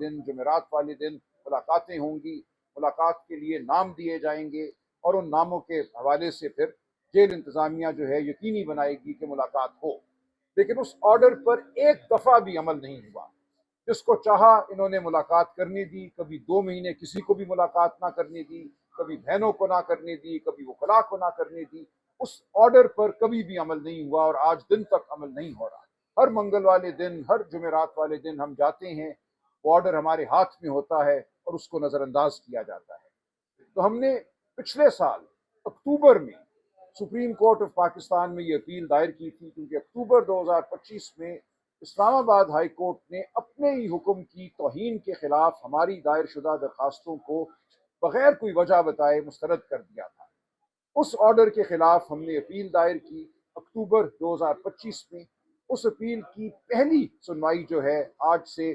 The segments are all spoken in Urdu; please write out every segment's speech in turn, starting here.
دن جمعرات والے دن ملاقاتیں ہوں گی، ملاقات کے لیے نام دیے جائیں گے اور ان ناموں کے حوالے سے پھر جیل انتظامیہ جو ہے یقینی بنائے گی کہ ملاقات ہو۔ لیکن اس آرڈر پر ایک دفعہ بھی عمل نہیں ہوا۔ جس کو چاہا انہوں نے ملاقات کرنے دی، کبھی 2 مہینے کسی کو بھی ملاقات نہ کرنے دی، کبھی بہنوں کو نہ کرنے دی، کبھی وکلاء کو نہ کرنے دی۔ اس آرڈر پر کبھی بھی عمل نہیں ہوا اور آج دن تک عمل نہیں ہو رہا۔ ہر منگل والے دن، ہر جمعرات والے دن ہم جاتے ہیں، وہ آرڈر ہمارے ہاتھ میں ہوتا ہے اور اس کو نظر انداز کیا جاتا ہے۔ تو ہم نے پچھلے سال اکتوبر میں سپریم کورٹ آف پاکستان میں یہ اپیل دائر کی تھی، کیونکہ اکتوبر 2025 میں اسلام آباد ہائی کورٹ نے اپنے ہی حکم کی توہین کے خلاف ہماری دائر شدہ درخواستوں کو بغیر کوئی وجہ بتائے مسترد کر دیا تھا۔ اس آرڈر کے خلاف ہم نے اپیل دائر کی اکتوبر 2025 میں۔ اس اپیل کی پہلی سنوائی جو ہے آج سے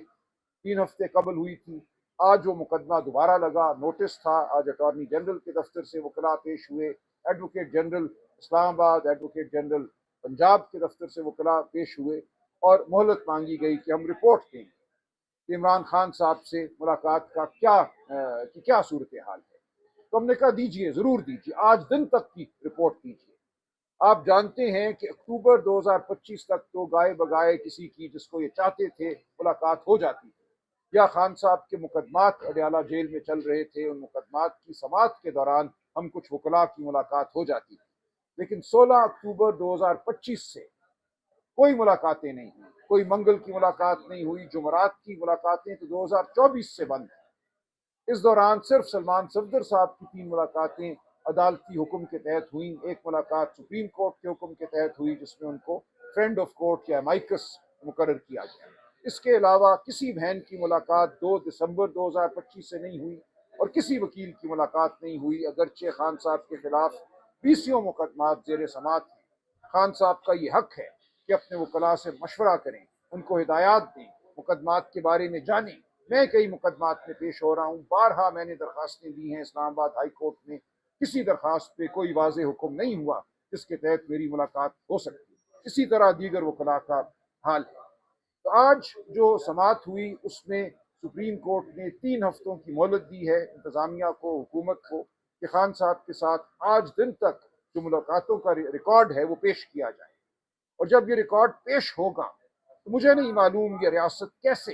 3 ہفتے قبل ہوئی تھی۔ آج وہ مقدمہ دوبارہ لگا، نوٹس تھا، آج اٹارنی جنرل کے دفتر سے وکلاء پیش ہوئے، ایڈوکیٹ جنرل اسلام آباد، ایڈوکیٹ جنرل پنجاب کے دفتر سے وکلاء پیش ہوئے اور مہلت مانگی گئی کہ ہم رپورٹ دیں کہ عمران خان صاحب سے ملاقات کا کیا صورتحال ہے۔ تو ہم نے کہا دیجئے، ضرور دیجئے، آج دن تک کی رپورٹ دیجئے۔ آپ جانتے ہیں کہ اکتوبر 2025 تک تو گائے بگائے کسی کی جس کو یہ چاہتے تھے ملاقات ہو جاتی تھی، یا خان صاحب کے مقدمات اڈیالہ جیل میں چل رہے تھے، ان مقدمات کی سماعت کے دوران ہم کچھ وکلاء کی ملاقات ہو جاتی تھی۔ لیکن 16 اکتوبر 2025 سے کوئی ملاقاتیں نہیں ہوئی، کوئی منگل کی ملاقات نہیں ہوئی، جمعرات کی ملاقاتیں تو 2024 سے بند ہیں۔ اس دوران صرف سلمان صفدر صاحب کی 3 ملاقاتیں عدالتی حکم کے تحت ہوئیں، ایک ملاقات سپریم کورٹ کے حکم کے تحت ہوئی جس میں ان کو فرینڈ آف کورٹ یا مائکس مقرر کیا گیا۔ اس کے علاوہ کسی بہن کی ملاقات 2 دسمبر 2025 سے نہیں ہوئی اور کسی وکیل کی ملاقات نہیں ہوئی، اگرچہ خان صاحب کے خلاف 20 مقدمات زیر سماعت ہیں۔ خان صاحب کا یہ حق ہے کہ اپنے وکلاء سے مشورہ کریں، ان کو ہدایات دیں، مقدمات کے بارے میں جانیں۔ میں کئی مقدمات میں پیش ہو رہا ہوں، بارہا میں نے درخواستیں دی ہیں اسلام آباد ہائی کورٹ میں، کسی درخواست پہ کوئی واضح حکم نہیں ہوا جس کے تحت میری ملاقات ہو سکتی۔ اسی طرح دیگر وکلاء کا حال ہے۔ تو آج جو سماعت ہوئی اس میں سپریم کورٹ نے 3 ہفتوں کی مہلت دی ہے انتظامیہ کو، حکومت کو، کہ خان صاحب کے ساتھ آج دن تک جو ملاقاتوں کا ریکارڈ ہے وہ پیش کیا جائے۔ اور جب یہ ریکارڈ پیش ہوگا تو مجھے نہیں معلوم یہ ریاست کیسے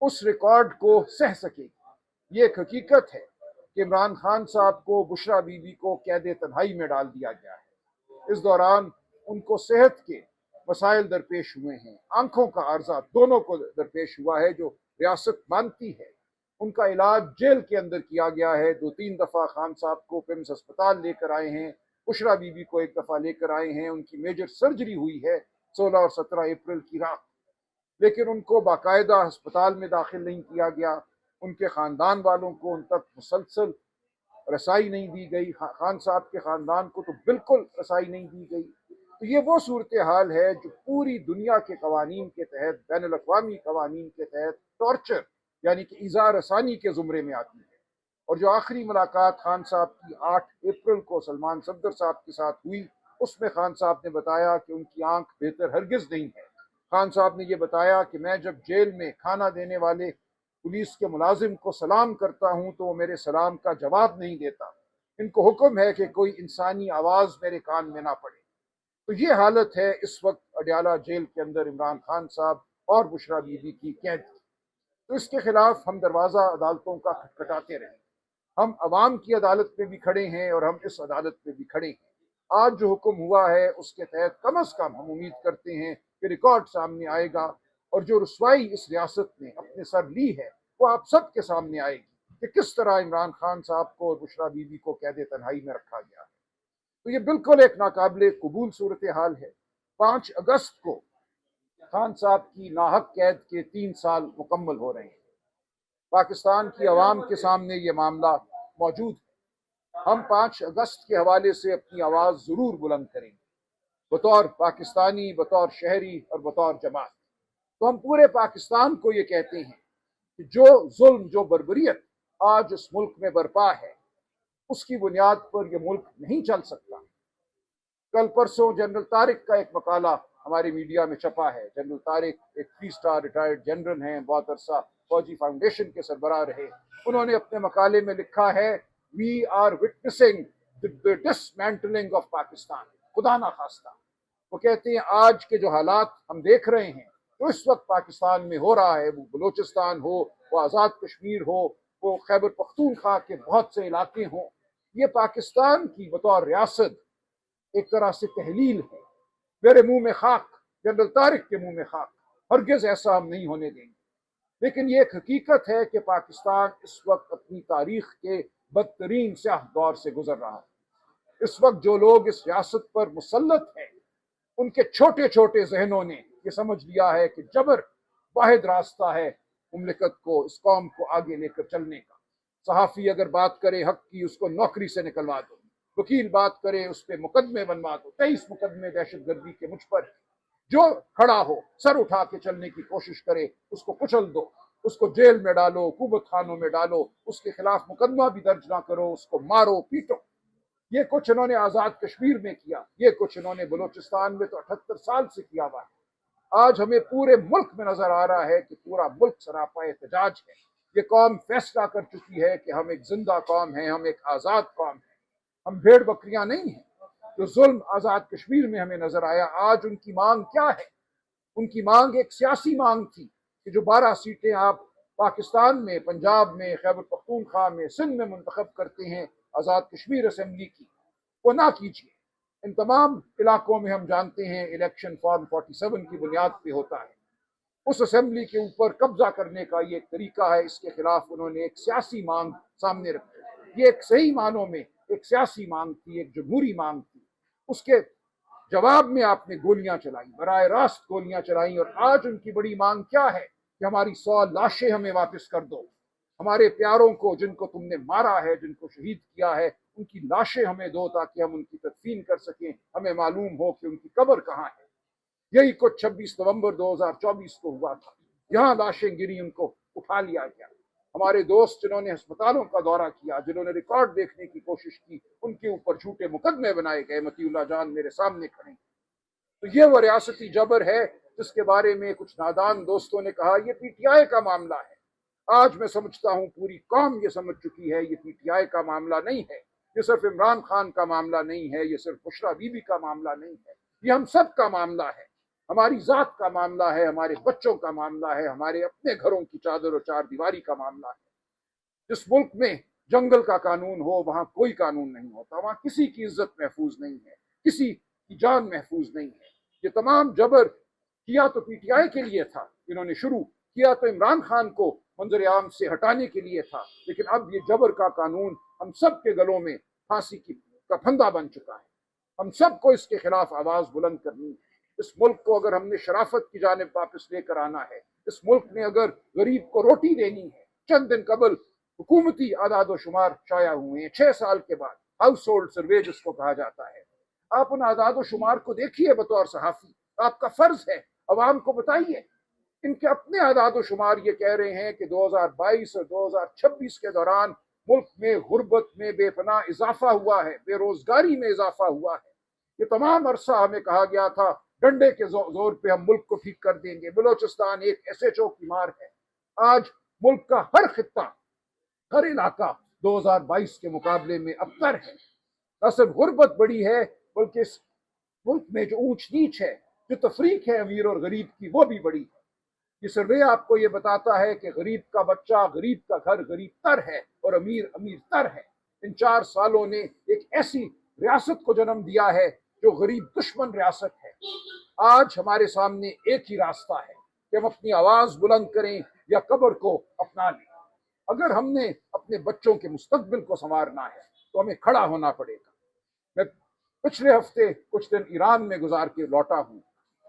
اس ریکارڈ کو سہ سکے گی۔ یہ ایک حقیقت ہے کہ عمران خان صاحب کو، بشرا بی بی کو قید تنہائی میں ڈال دیا گیا ہے۔ اس دوران ان کو صحت کے مسائل درپیش ہوئے ہیں، آنکھوں کا عارضہ دونوں کو درپیش ہوا ہے جو ریاست مانتی ہے۔ ان کا علاج جیل کے اندر کیا گیا ہے، 2-3 دفعہ خان صاحب کو پیمز ہسپتال لے کر آئے ہیں، بشرا بی بی کو 1 دفعہ لے کر آئے ہیں، ان کی میجر سرجری ہوئی ہے 16 اور 17 اپریل کی رات، لیکن ان کو باقاعدہ ہسپتال میں داخل نہیں کیا گیا۔ ان کے خاندان والوں کو ان تک مسلسل رسائی نہیں دی گئی، خان صاحب کے خاندان کو تو بالکل رسائی نہیں دی گئی۔ تو یہ وہ صورتحال ہے جو پوری دنیا کے قوانین کے تحت، بین الاقوامی قوانین کے تحت ٹارچر یعنی کہ ایذا رسانی کے زمرے میں آتی ہے۔ اور جو آخری ملاقات خان صاحب کی 8 اپریل کو سلمان صفدر صاحب کے ساتھ ہوئی، اس میں خان صاحب نے بتایا کہ ان کی آنکھ بہتر ہرگز نہیں ہے۔ خان صاحب نے یہ بتایا کہ میں جب جیل میں کھانا دینے والے پولیس کے ملازم کو سلام کرتا ہوں تو وہ میرے سلام کا جواب نہیں دیتا، ان کو حکم ہے کہ کوئی انسانی آواز میرے کان میں نہ پڑے۔ تو یہ حالت ہے اس وقت اڈیالہ جیل کے اندر عمران خان صاحب اور بشرا بی بی کی قید کی۔ تو اس کے خلاف ہم دروازہ عدالتوں کا کھٹکھٹاتے رہیں، ہم عوام کی عدالت میں بھی کھڑے ہیں اور ہم اس عدالت میں بھی کھڑے ہیں۔ آج جو حکم ہوا ہے اس کے تحت کم از کم ہم امید کرتے ہیں کہ ریکارڈ سامنے آئے گا، اور جو رسوائی اس ریاست نے اپنے سر لی ہے وہ آپ سب کے سامنے آئے گی کہ کس طرح عمران خان صاحب کو اور بشرا بی بی کو قید تنہائی میں رکھا گیا ہے۔ تو یہ بالکل ایک ناقابل قبول صورتحال ہے۔ 5 اگست کو خان صاحب کی ناحق قید کے 3 سال مکمل ہو رہے ہیں۔ پاکستان کی عوام کے سامنے یہ معاملہ موجود ہے۔ ہم 5 اگست کے حوالے سے اپنی آواز ضرور بلند کریں گے، بطور پاکستانی، بطور شہری اور بطور جماعت۔ تو ہم پورے پاکستان کو یہ کہتے ہیں کہ جو ظلم، جو بربریت آج اس ملک میں برپا ہے، اس کی بنیاد پر یہ ملک نہیں چل سکتا۔ کل پرسوں جنرل طارق کا ایک مقالہ ہمارے میڈیا میں چھپا ہے، جنرل طارق ایک 3 اسٹار ریٹائرڈ جنرل ہیں، بہت عرصہ فوجی فاؤنڈیشن کے سربراہ رہے، انہوں نے اپنے مقالے میں لکھا ہے we are witnessing the dismantling of Pakistan, خدا نہ خواستہ وہ کہتے ہیں آج کے جو حالات ہم دیکھ رہے ہیں جو اس وقت پاکستان میں ہو رہا ہے، وہ بلوچستان ہو، وہ آزاد کشمیر ہو، وہ خیبر پختونخوا کے بہت سے علاقے ہوں، یہ پاکستان کی بطور ریاست ایک طرح سے تحلیل ہے۔ میرے منہ میں خاک، جنرل طارق کے منہ میں خاک، ہرگز ایسا ہم نہیں ہونے دیں گے، لیکن یہ ایک حقیقت ہے کہ پاکستان اس وقت اپنی تاریخ کے بدترین سیاہ دور سے گزر رہا ہے۔ اس وقت جو لوگ اس ریاست پر مسلط ہیں، ان کے چھوٹے چھوٹے ذہنوں نے یہ سمجھ لیا ہے کہ جبر واحد راستہ ہے مملکت کو، اس قوم کو آگے لے کر چلنے کا۔ صحافی اگر بات کرے حق کی، اس کو نوکری سے نکلوا دو، وکیل بات کرے اس پہ مقدمے بنوا دو، 23 مقدمے دہشت گردی کے مجھ پر، جو کھڑا ہو سر اٹھا کے چلنے کی کوشش کرے اس کو کچل دو، اس کو جیل میں ڈالو، حکومت خانوں میں ڈالو، اس کے خلاف مقدمہ بھی درج نہ کرو، اس کو مارو پیٹو۔ یہ کچھ انہوں نے آزاد کشمیر میں کیا، یہ کچھ انہوں نے بلوچستان میں تو 78 سال سے کیا ہوا ہے۔ آج ہمیں پورے ملک میں نظر آ رہا ہے کہ پورا ملک سراپا احتجاج ہے۔ یہ قوم فیصلہ کر چکی ہے کہ ہم ایک زندہ قوم ہیں، ہم ایک آزاد قوم ہیں، ہم بھیڑ بکریاں نہیں ہیں۔ جو ظلم آزاد کشمیر میں ہمیں نظر آیا، آج ان کی مانگ کیا ہے؟ ان کی مانگ ایک سیاسی مانگ تھی کہ جو 12 سیٹیں آپ پاکستان میں، پنجاب میں، خیبر پختونخوا میں، سندھ میں منتخب کرتے ہیں آزاد کشمیر اسمبلی کی، وہ نہ کیجیے۔ ان تمام علاقوں میں ہم جانتے ہیں الیکشن فارم 47 کی بنیاد پہ ہوتا ہے۔ اس اسمبلی کے اوپر قبضہ کرنے کا یہ ایک طریقہ ہے، اس کے خلاف انہوں نے ایک سیاسی مانگ سامنے رکھی۔ یہ ایک صحیح معنوں میں ایک سیاسی مانگ تھی، ایک جمہوری مانگ تھی۔ اس کے جواب میں آپ نے گولیاں چلائیں، براہ راست گولیاں چلائیں، اور آج ان کی بڑی مانگ کیا ہے کہ ہماری 100 لاشیں ہمیں واپس کر دو، ہمارے پیاروں کو جن کو تم نے مارا ہے، جن کو شہید کیا ہے، ان کی لاشیں ہمیں دو تاکہ ہم ان کی تدفین کر سکیں، ہمیں معلوم ہو کہ ان کی قبر کہاں ہے۔ یہی کچھ 26 نومبر 2024 کو ہوا تھا، یہاں لاشیں گری، ان کو اٹھا لیا گیا۔ ہمارے دوست جنہوں نے ہسپتالوں کا دورہ کیا، جنہوں نے ریکارڈ دیکھنے کی کوشش کی، ان کے اوپر جھوٹے مقدمے بنائے گئے۔ مطیع اللہ جان میرے سامنے کھڑے ہیں۔ تو یہ وہ ریاستی جبر ہے جس کے بارے میں کچھ نادان دوستوں نے کہا یہ پی ٹی آئی کا معاملہ ہے۔ آج میں سمجھتا ہوں پوری قوم یہ سمجھ چکی ہے یہ پی ٹی آئی کا معاملہ نہیں ہے، یہ صرف عمران خان کا معاملہ نہیں ہے، یہ صرف بشریٰ بی بی کا معاملہ نہیں ہے، یہ ہم سب کا معاملہ ہے، ہماری ذات کا معاملہ ہے، ہمارے بچوں کا معاملہ ہے، ہمارے اپنے گھروں کی چادر اور چار دیواری کا معاملہ ہے۔ جس ملک میں جنگل کا قانون ہو وہاں کوئی قانون نہیں ہوتا، وہاں کسی کی عزت محفوظ نہیں ہے، کسی کی جان محفوظ نہیں ہے۔ یہ تمام جبر کیا تو پی ٹی آئی کے لیے تھا، انہوں نے شروع کیا تو عمران خان کو منظر عام سے ہٹانے کے لیے تھا، لیکن اب یہ جبر کا قانون ہم سب کے گلوں میں پھانسی کا پھندا بن چکا ہے۔ ہم سب کو اس کے خلاف آواز بلند کرنی ہے۔ اس ملک کو اگر ہم نے شرافت کی جانب واپس لے کر آنا ہے، اس ملک میں اگر غریب کو روٹی دینی ہے، چند دن قبل حکومتی اعداد و شمار شائع ہوئے ہیں، 6 سال کے بعد، ہاؤس ہولڈ سروے جس کو کہا جاتا ہے، آپ ان اعداد و شمار کو دیکھیے بطور صحافی، آپ کا فرض ہے عوام کو بتائیے۔ ان کے اپنے اعداد و شمار یہ کہہ رہے ہیں کہ 2022 اور 2026 کے دوران ملک میں غربت میں بے پناہ اضافہ ہوا ہے، بے روزگاری میں اضافہ ہوا ہے۔ یہ تمام عرصہ ہمیں کہا گیا تھا ڈنڈے کے زور پہ ہم ملک کو ٹھیک کر دیں گے، بلوچستان ایک ایس ایچ او کی مار ہے۔ آج ملک کا ہر خطہ، ہر علاقہ 2022 کے مقابلے میں ابتر ہے۔ نہ صرف غربت بڑی ہے بلکہ اس ملک میں جو اونچ نیچ ہے، جو تفریق ہے امیر اور غریب کی، وہ بھی بڑی ہے۔ یہ سروے آپ کو یہ بتاتا ہے کہ غریب کا بچہ، غریب کا گھر غریب تر ہے اور امیر امیر تر ہے۔ ان 4 سالوں نے ایک ایسی ریاست کو جنم دیا ہے جو غریب دشمن ریاست ہے۔ آج ہمارے سامنے ایک ہی راستہ ہے کہ ہم اپنی آواز بلند کریں یا قبر کو اپنا لیں۔ اگر ہم نے اپنے بچوں کے مستقبل کو سنوارنا ہے تو ہمیں کھڑا ہونا پڑے گا۔ میں پچھلے ہفتے کچھ دن ایران میں گزار کے لوٹا ہوں،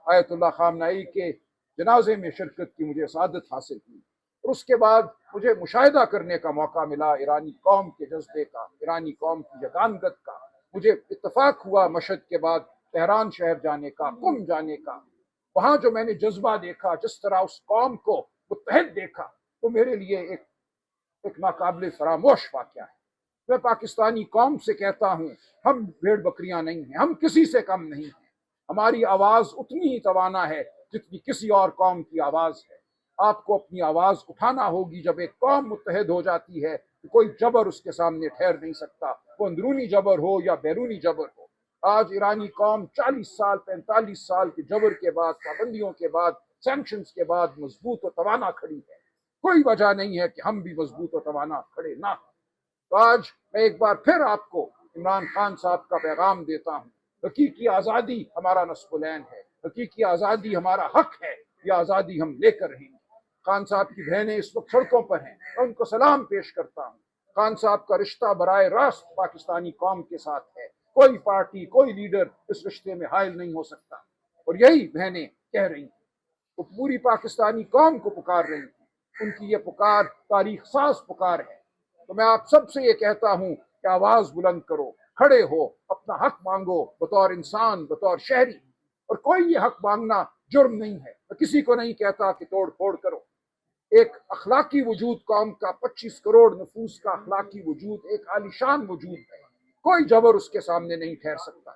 آیت اللہ خامنائی کے جنازے میں شرکت کی مجھے سعادت حاصل ہوئی، اور اس کے بعد مجھے مشاہدہ کرنے کا موقع ملا ایرانی قوم کے جذبے کا، ایرانی قوم کی یگانگت کا۔ مجھے اتفاق ہوا مشہد کے بعد تہران شہر جانے کا، قم جانے کا۔ وہاں جو میں نے جذبہ دیکھا، جس طرح اس قوم کو متحد دیکھا، تو میرے لیے ایک ناقابل فراموش واقعہ ہے۔ میں پاکستانی قوم سے کہتا ہوں ہم بھیڑ بکریاں نہیں ہیں، ہم کسی سے کم نہیں ہیں۔ ہماری آواز اتنی ہی توانا ہے جتنی کسی اور قوم کی آواز ہے۔ آپ کو اپنی آواز اٹھانا ہوگی۔ جب ایک قوم متحد ہو جاتی ہے تو کوئی جبر اس کے سامنے ٹھہر نہیں سکتا، وہ اندرونی جبر ہو یا بیرونی جبر ہو۔ آج ایرانی قوم 40 سال 45 سال کے جبر کے بعد، پابندیوں کے بعد، سینکشنز کے بعد مضبوط و توانا کھڑی ہے۔ کوئی وجہ نہیں ہے کہ ہم بھی مضبوط و توانا کھڑے نہ ہوں۔ تو آج میں ایک بار پھر آپ کو عمران خان صاحب کا پیغام دیتا ہوں، حقیقی آزادی ہمارا نصب العین ہے، حقیقی آزادی ہمارا حق ہے، یہ آزادی ہم لے کر رہیں گے۔ خان صاحب کی بہنیں اس وقت سڑکوں پر ہیں، میں ان کو سلام پیش کرتا ہوں۔ خان صاحب کا رشتہ براہ راست پاکستانی قوم کے ساتھ ہے، کوئی پارٹی کوئی لیڈر اس رشتے میں حائل نہیں ہو سکتا، اور یہی بہنیں کہہ رہی ہیں، وہ پوری پاکستانی قوم کو پکار رہی ہیں۔ ان کی یہ پکار تاریخ ساز پکار ہے۔ تو میں آپ سب سے یہ کہتا ہوں کہ آواز بلند کرو، کھڑے ہو، اپنا حق مانگو بطور انسان، بطور شہری۔ اور کوئی یہ حق مانگنا جرم نہیں ہے، میں کسی کو نہیں کہتا کہ توڑ پھوڑ کرو۔ ایک اخلاقی وجود قوم کا، 25 کروڑ نفوس کا اخلاقی وجود ایک عالیشان وجود ہے، کوئی جبر اس کے سامنے نہیں ٹھہر سکتا۔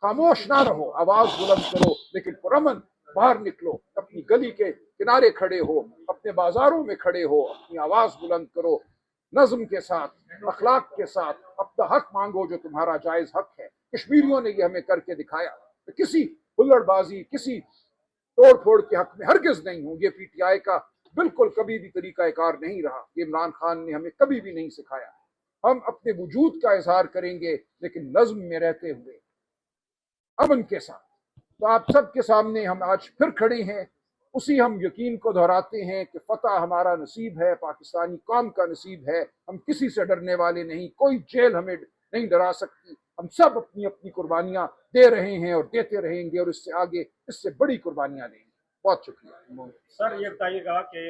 خاموش نہ رہو، آواز بلند کرو، لیکن پرامن باہر نکلو، اپنی گلی کے کنارے کھڑے ہو، اپنے بازاروں میں کھڑے ہو، اپنی آواز بلند کرو، نظم کے ساتھ، اخلاق کے ساتھ اپنا حق مانگو جو تمہارا جائز حق ہے۔ کشمیریوں نے یہ ہمیں کر کے دکھایا۔ کسی ہلڑ بازی، کسی توڑ پھوڑ کے حق میں ہرگز نہیں ہوں۔ یہ پی ٹی آئی کا بالکل کبھی بھی طریقہ کار نہیں رہا، یہ عمران خان نے ہمیں کبھی بھی نہیں سکھایا۔ ہم اپنے وجود کا اظہار کریں گے لیکن نظم میں رہتے ہوئے، امن کے ساتھ۔ تو آپ سب کے سامنے ہم آج پھر کھڑے ہیں، اسی ہم یقین کو دہراتے ہیں کہ فتح ہمارا نصیب ہے، پاکستانی قوم کا نصیب ہے۔ ہم کسی سے ڈرنے والے نہیں، کوئی جیل ہمیں نہیں ڈرا سکتی۔ ہم سب اپنی اپنی قربانیاں دے رہے ہیں اور دیتے رہیں گے، اور اس سے آگے اس سے بڑی قربانیاں دیں گے۔ بہت شکریہ۔ سر یہ بتائیے گا کہ